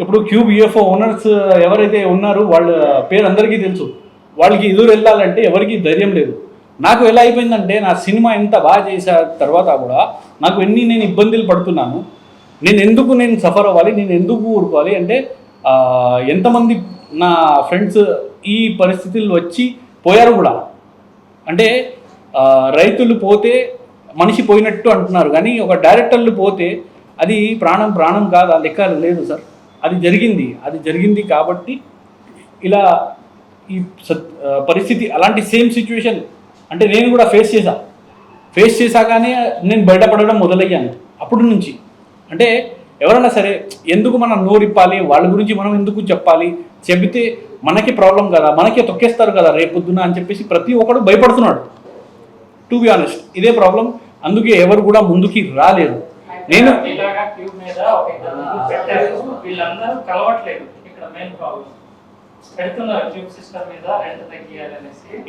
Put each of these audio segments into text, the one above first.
ఇప్పుడు cube UFO owners ఎవరైతే ఉన్నారో వాళ్ళ పేరు అందరికీ తెలుసు. వాళ్ళకి ఎదురు వెళ్ళాలంటే ఎవరికి ధైర్యం లేదు. నాకు ఎలా అయిపోయిందంటే నా సినిమా ఎంత బాగా చేసిన తర్వాత కూడా నాకు నేను ఇబ్బందులు పడుతున్నాను. నేను సఫర్ అవ్వాలి, నేను ఎందుకు ఊరుకోవాలి అంటే ఎంతమంది నా ఫ్రెండ్స్ ఈ పరిస్థితుల్లో వచ్చి పోయారు కూడా. అంటే రైతులు పోతే మనిషి పోయినట్టు అంటున్నారు, కానీ ఒక డైరెక్టర్లు పోతే అది ప్రాణం కాదు, ఆ లెక్క లేదు సార్. అది జరిగింది కాబట్టి ఇలా ఈ పరిస్థితి అలాంటి సేమ్ సిచ్యువేషన్ అంటే నేను కూడా ఫేస్ చేశాకనే నేను బయటపడడం మొదలయ్యాను. అప్పటి నుంచి అంటే ఎవరైనా సరే ఎందుకు మనం నోరిప్పాలి, వాళ్ళ గురించి మనం ఎందుకు చెబితే మనకి ప్రాబ్లం కదా, మనకే తొక్కేస్తారు కదా రేపొద్దున అని చెప్పేసి ప్రతి ఒక్కడు భయపడుతున్నాడు. టు బి ఆనెస్ట్ ఇదే ప్రాబ్లం. అందుకే ఎవరు కూడా ముందుకి రాలేరు. నేను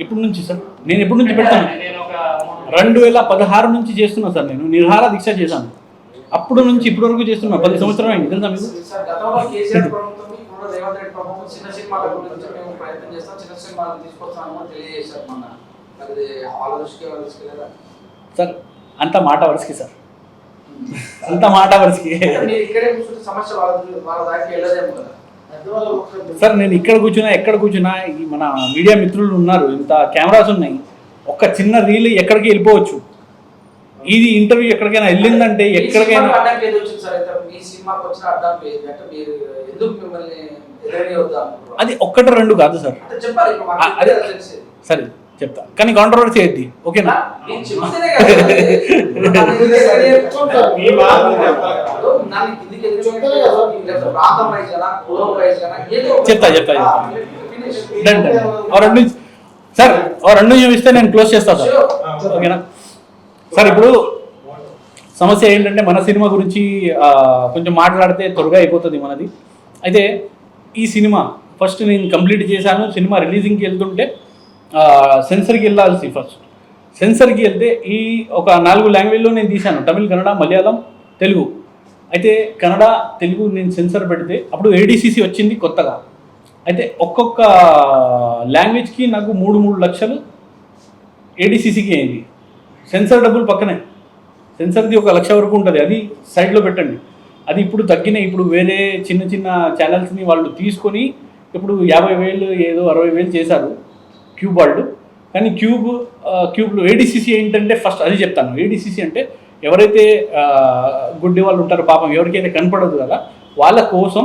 ఇప్పుడు నుంచి సార్ నేను ఎప్పటి నుంచి పెడతాను, 2016 నుంచి చేస్తున్నా సార్. నేను నిర్హార దీక్ష చేశాను. అప్పుడు నుంచి ఇప్పటి వరకు చేస్తున్నా, 10 సంవత్సరాలు అయింది తెలుసా మీకు. సార్ అంత మాట వరుసకి సార్, అంత మాట వరుసకి సార్. నేను ఇక్కడ కూర్చున్నా ఎక్కడ కూర్చున్నా ఈ మన మీడియా మిత్రులు ఉన్నారు, ఇంత కెమెరాస్ ఉన్నాయి, ఒక్క చిన్న రీల్ ఎక్కడికి వెళ్ళిపోవచ్చు. ఇది ఇంటర్వ్యూ ఎక్కడికైనా వెళ్ళిందంటే ఎక్కడికైనా అది ఒక్కటి రెండు కాదు సార్. సరే చెప్తా, కానీ కాంట్రవర్సీ అయ్యింది, ఓకేనా. చెప్తా సార్. 2 నిమిషం ఇస్తే నేను క్లోజ్ చేస్తా సార్, ఓకేనా సార్. ఇప్పుడు సమస్య ఏంటంటే మన సినిమా గురించి కొంచెం మాట్లాడితే త్వరగా అయిపోతుంది మనది. అయితే ఈ సినిమా ఫస్ట్ నేను కంప్లీట్ చేశాను. సినిమా రిలీజింగ్కి వెళ్తుంటే సెన్సర్కి వెళ్ళాల్సి, ఫస్ట్ సెన్సర్కి వెళ్తే ఈ ఒక 4 లాంగ్వేజ్లో నేను తీశాను, తమిళ్, కన్నడ, మలయాళం, తెలుగు. అయితే కన్నడ, తెలుగు నేను సెన్సర్ పెడితే అప్పుడు ఏడీసీసీ వచ్చింది కొత్తగా. అయితే ఒక్కొక్క లాంగ్వేజ్కి నాకు 3 లక్షలు ఏడీసీసీకి అయింది. సెన్సర్ డబ్బులు పక్కనే, సెన్సర్ది 1 లక్ష వరకు ఉంటుంది, అది సైడ్లో పెట్టండి. అది ఇప్పుడు తగ్గినాయి. ఇప్పుడు వేరే చిన్న ఛానల్స్ని వాళ్ళు తీసుకొని ఇప్పుడు 50,000 ఏదో 60,000 చేశారు క్యూబ్ వాళ్ళు. కానీ క్యూబ్లో ఏడీసీసీ ఏంటంటే ఫస్ట్ అది చెప్తాను. ఏడీసీసీ అంటే ఎవరైతే గుడ్డి వాళ్ళు ఉంటారో, పాపం ఎవరికైతే కనపడదు కదా, వాళ్ళ కోసం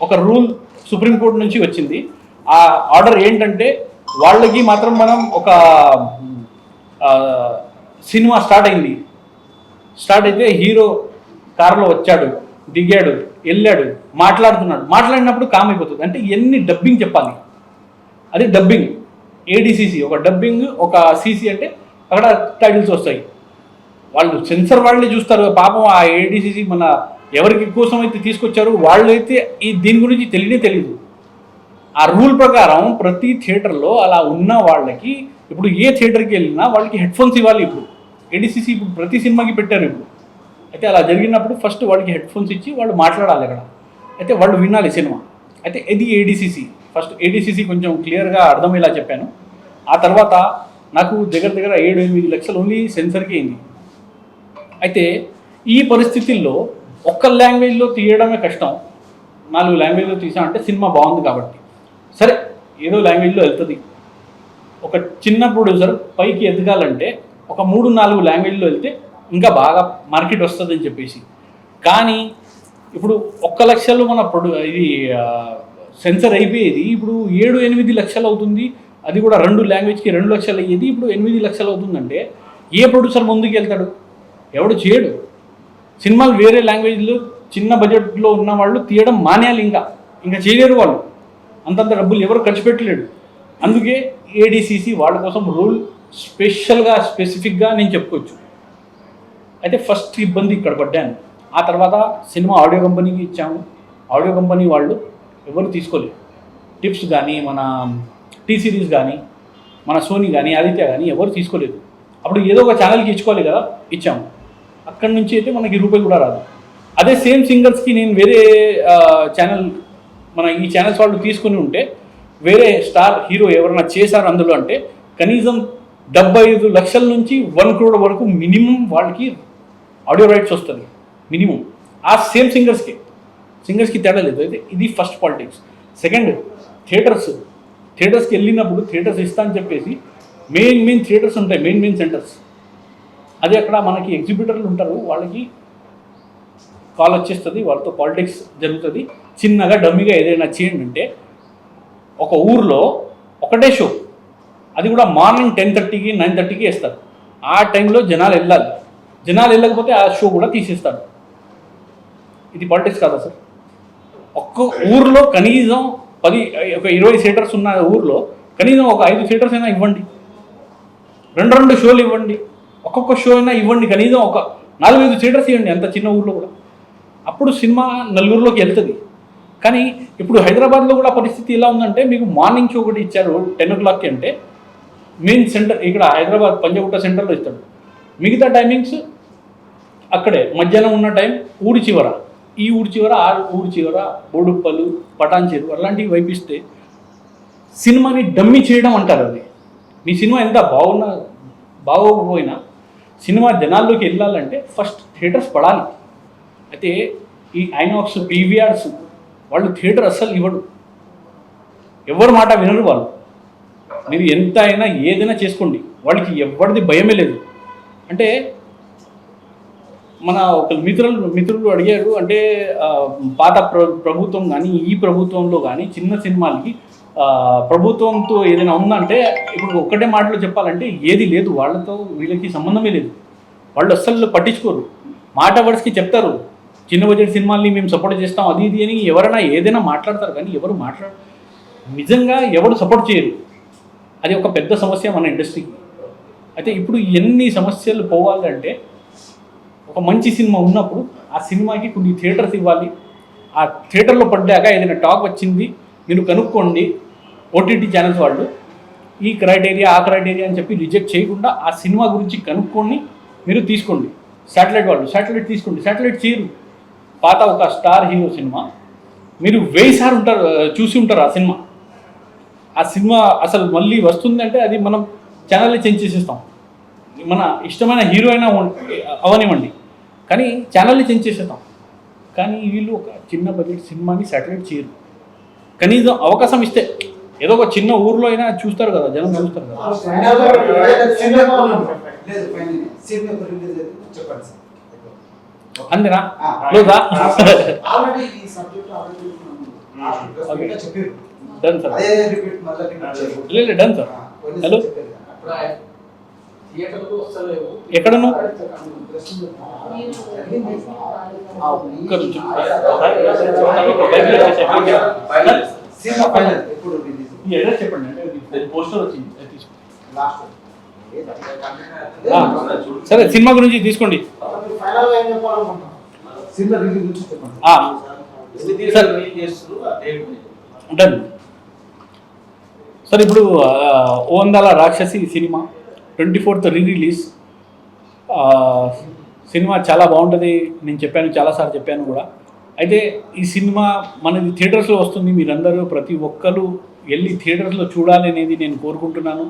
ఒక రూల్ సుప్రీంకోర్టు నుంచి వచ్చింది. ఆ ఆర్డర్ ఏంటంటే వాళ్ళకి మాత్రం మనం ఒక సినిమా స్టార్ట్ అయితే హీరో కారులో వచ్చాడు, దిగాడు, వెళ్ళాడు, మాట్లాడినప్పుడు కామ్ అయిపోతుంది. అంటే ఎన్ని డబ్బింగ్ చెప్పాలి, అది డబ్బింగ్. ఏడీసీసీ ఒక డబ్బింగ్, ఒక సీసీ అంటే అక్కడ టైటిల్స్ వస్తాయి. వాళ్ళు సెన్సర్ వాళ్ళే చూస్తారు పాపం. ఆ ఏడీసీసీ మన ఎవరికి కోసం అయితే తీసుకొచ్చారో వాళ్ళైతే దీని గురించి తెలియదు. ఆ రూల్ ప్రకారం ప్రతి థియేటర్లో అలా ఉన్న వాళ్ళకి ఇప్పుడు ఏ థియేటర్కి వెళ్ళినా వాళ్ళకి హెడ్ఫోన్స్ ఇవ్వాలి. ఇప్పుడు ఏడీసీసీ ఇప్పుడు ప్రతి సినిమాకి పెట్టారు ఇప్పుడు. అయితే అలా జరిగినప్పుడు ఫస్ట్ వాళ్ళకి హెడ్ఫోన్స్ ఇచ్చి వాళ్ళు మాట్లాడాలి అక్కడ. అయితే వాళ్ళు వినాలి సినిమా. అయితే ఇది ఏడీసీసీ. ఫస్ట్ ఏడీసీసీ కొంచెం క్లియర్గా అర్థమయ్యేలా చెప్పాను. ఆ తర్వాత నాకు దగ్గర 7-8 లక్షలు ఓన్లీ సెన్సర్కి అయింది. అయితే ఈ పరిస్థితుల్లో ఒక్క లాంగ్వేజ్లో తీయడమే కష్టం. 4 లాంగ్వేజ్లో తీసామంటే సినిమా బాగుంది కాబట్టి సరే ఏదో లాంగ్వేజ్లో వెళ్తుంది. ఒక చిన్న ప్రొడ్యూసర్ పైకి ఎదగాలంటే ఒక 3-4 లాంగ్వేజ్లో వెళ్తే ఇంకా బాగా మార్కెట్ వస్తుందని చెప్పేసి. కానీ ఇప్పుడు 1 లక్షలు మన ఇది సెన్సర్ అయిపోయేది ఇప్పుడు 7-8 లక్షలు అవుతుంది. అది కూడా 2 లాంగ్వేజ్కి 2 లక్షలు అయ్యేది ఇప్పుడు 8 లక్షలు అవుతుందంటే ఏ ప్రొడ్యూసర్ ముందుకు వెళ్తాడు? ఎవడు చేయడు. సినిమాలు వేరే లాంగ్వేజ్లో చిన్న బడ్జెట్లో ఉన్న వాళ్ళు తీయడం మానేయాలి. ఇంకా చేయలేరు వాళ్ళు. అంతంత డబ్బులు ఎవరు ఖర్చు పెట్టలేడు. అందుకే ఏడీసీసీ వాళ్ళ కోసం రూల్ స్పెసిఫిక్గా నేను చెప్పుకోవచ్చు. అయితే ఫస్ట్ ఇబ్బంది ఇక్కడ పడ్డాను. ఆ తర్వాత సినిమా ఆడియో కంపెనీకి ఇచ్చాము. ఆడియో కంపెనీ వాళ్ళు ఎవరు తీసుకోలేదు. టిప్స్ కానీ, మన టీ సిరీస్ కానీ, మన సోనీ కానీ, ఆదిత్య కానీ ఎవరు తీసుకోలేదు. అప్పుడు ఏదో ఒక ఛానల్కి ఇచ్చుకోవాలి కదా, ఇచ్చాము. అక్కడి నుంచి అయితే మనకి రూపాయి కూడా రాదు. అదే సేమ్ సింగర్స్కి నేను వేరే ఛానల్ మన ఈ ఛానల్స్ వాళ్ళు తీసుకుని ఉంటే వేరే స్టార్ హీరో ఎవరైనా చేశారు అందులో అంటే కనీసం 75 లక్షల నుంచి 1 crore వరకు మినిమం వాళ్ళకి ఆడియో రైట్స్ వస్తుంది మినిమం. ఆ సేమ్ సింగర్స్కి తేడా లేదు. అయితే ఇది ఫస్ట్ పాలిటిక్స్. సెకండ్, థియేటర్స్కి వెళ్ళినప్పుడు థియేటర్స్ ఇస్తా అని చెప్పేసి మెయిన్ థియేటర్స్ ఉంటాయి, మెయిన్ సెంటర్స్. అదే అక్కడ మనకి ఎగ్జిబిటర్లు ఉంటారు, వాళ్ళకి కాల్ వచ్చేస్తుంది, వాళ్ళతో పాలిటిక్స్ జరుగుతుంది. చిన్నగా డమ్మిగా ఏదైనా చేయండి అంటే ఒక ఊర్లో ఒకటే షో, అది కూడా మార్నింగ్ 10:30కి 9:30కి వేస్తారు. ఆ టైంలో జనాలు వెళ్ళాలి. జనాలు వెళ్ళకపోతే ఆ షో కూడా తీసేస్తారు. ఇది పాలిటిక్స్ కాదా సార్? ఒక్క ఊర్లో కనీసం 20 థియేటర్స్ ఉన్న ఊర్లో కనీసం ఒక 5 థియేటర్స్ అయినా ఇవ్వండి, 2 షోలు ఇవ్వండి, ఒక్కొక్క షో అయినా ఇవ్వండి, కనీసం ఒక 4-5 థియేటర్స్ ఇవ్వండి అంత చిన్న ఊర్లో కూడా. అప్పుడు సినిమా నలుగురిలోకి వెళ్తుంది. కానీ ఇప్పుడు హైదరాబాద్లో కూడా పరిస్థితి ఎలా ఉందంటే మీకు మార్నింగ్ షో ఒకటి ఇచ్చారు 10 o'clockకి అంటే మెయిన్ సెంటర్ ఇక్కడ హైదరాబాద్ పంజగుట్ట సెంటర్లో ఇస్తాడు. మిగతా టైమింగ్స్ అక్కడే మధ్యాహ్నం ఉన్న టైం ఊరి చివర, ఈ ఊరి చివర, ఆ ఊరి చివర, బోడుప్పలు, పటాన్చేరు అలాంటివి వైపిస్తే సినిమాని డమ్మి చేయడం అంటారు. అది మీ సినిమా ఎంత బాగోకపోయినా సినిమా జనాల్లోకి వెళ్ళాలంటే ఫస్ట్ థియేటర్స్ పడాలి. అయితే ఈ ఐనాక్స్, పీవీఆర్స్ వాళ్ళు థియేటర్ అస్సలు ఇవ్వడు, ఎవరి మాట వినరు వాళ్ళు. మీరు ఎంత అయినా ఏదైనా చేసుకోండి, వాళ్ళకి ఎవరిది భయమే లేదు. అంటే మన ఒక మిత్రులు అడిగారు, అంటే పాత ప్రభుత్వం కానీ ఈ ప్రభుత్వంలో కానీ చిన్న సినిమాలకి ప్రభుత్వంతో ఏదైనా ఉందంటే ఇప్పుడు ఒక్కటే మాటలో చెప్పాలంటే ఏది లేదు, వాళ్ళతో వీళ్ళకి సంబంధమే లేదు. వాళ్ళు అస్సలు పట్టించుకోరు. మాట వర్డ్స్కి చెప్తారు చిన్న బడ్జెట్ సినిమాల్ని మేము సపోర్ట్ చేస్తాం అది ఇది అని ఎవరైనా ఏదైనా మాట్లాడతారు, కానీ ఎవరు నిజంగా ఎవరు సపోర్ట్ చేయరు. అది ఒక పెద్ద సమస్య మన ఇండస్ట్రీకి. అయితే ఇప్పుడు ఎన్ని సమస్యలు పోవాలంటే ఒక మంచి సినిమా ఉన్నప్పుడు ఆ సినిమాకి కొన్ని థియేటర్స్ ఇవ్వాలి. ఆ థియేటర్లో పడ్డాక ఏదైనా టాక్ వచ్చింది మీరు కనుక్కోండి. ఓటీటీ ఛానల్స్ వాళ్ళు ఈ క్రైటీరియా ఆ క్రైటీరియా అని చెప్పి రిజెక్ట్ చేయకుండా ఆ సినిమా గురించి కనుక్కొని మీరు తీసుకోండి. శాటిలైట్ తీసుకోండి. శాటిలైట్ చేయరు. పాత ఒక స్టార్ హీరో సినిమా మీరు 1000 సార్లు చూసి ఉంటారు. ఆ సినిమా అసలు మళ్ళీ వస్తుందంటే అది మనం ఛానల్ని చేంజ్ చేసేస్తాం. మన ఇష్టమైన హీరో అయినా అవనివ్వండి, కానీ ఛానల్ని చేంజ్ చేసేస్తాం. కానీ వీళ్ళు ఒక చిన్న బడ్జెట్ సినిమాని శాటిలైట్ చేయరు. కనీసం అవకాశం ఇస్తే ఏదో ఒక చిన్న ఊర్లో అయినా చూస్తారు కదా, జనం చూస్తారు కదా. అంతేనా? లేదా డన్ సార్. లేదు డన్ సార్. హలో, ఎక్కడను చెప్పండి అంటే పోస్టర్ వచ్చింది. సరే సినిమా గురించి తీసుకోండి. Done sir. ఇప్పుడు ఓందాల రాక్షసి సినిమా 24th రిలీజ్. సినిమా చాలా బాగుంటుంది, నేను చెప్పాను, చాలాసార్లు చెప్పాను కూడా. అయితే ఈ సినిమా మనది థియేటర్స్లో వస్తుంది. మీరందరూ ప్రతి ఒక్కరు వెళ్ళి థియేటర్స్లో చూడాలి అనేది నేను కోరుకుంటున్నాను.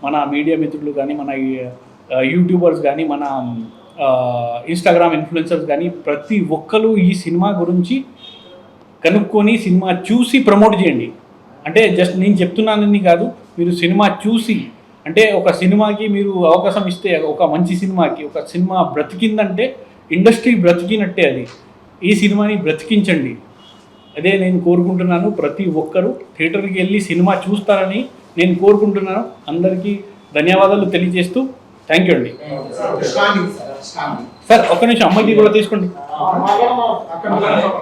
మన మీడియా మిత్రులు కానీ, మన యూట్యూబర్స్ కానీ, మన ఇన్స్టాగ్రామ్ ఇన్ఫ్లుయెన్సర్స్ కానీ ప్రతి ఒక్కరు ఈ సినిమా గురించి కనుక్కొని సినిమా చూసి ప్రమోట్ చేయండి. అంటే జస్ట్ నేను చెప్తున్నానని కాదు, మీరు సినిమా చూసి, అంటే ఒక సినిమాకి మీరు అవకాశం ఇస్తే, ఒక మంచి సినిమాకి ఒక సినిమా బ్రతికిందంటే ఇండస్ట్రీ బ్రతికినట్టే. అది ఈ సినిమాని బ్రతికించండి, అదే నేను కోరుకుంటున్నాను. ప్రతి ఒక్కరూ థియేటర్కి వెళ్ళి సినిమా చూస్తారని నేను కోరుకుంటున్నాను. అందరికీ ధన్యవాదాలు తెలియజేస్తూ థ్యాంక్ యూ అండి. సార్ ఒక్క నిమిషం, అమ్మాయికి కూడా తీసుకోండి.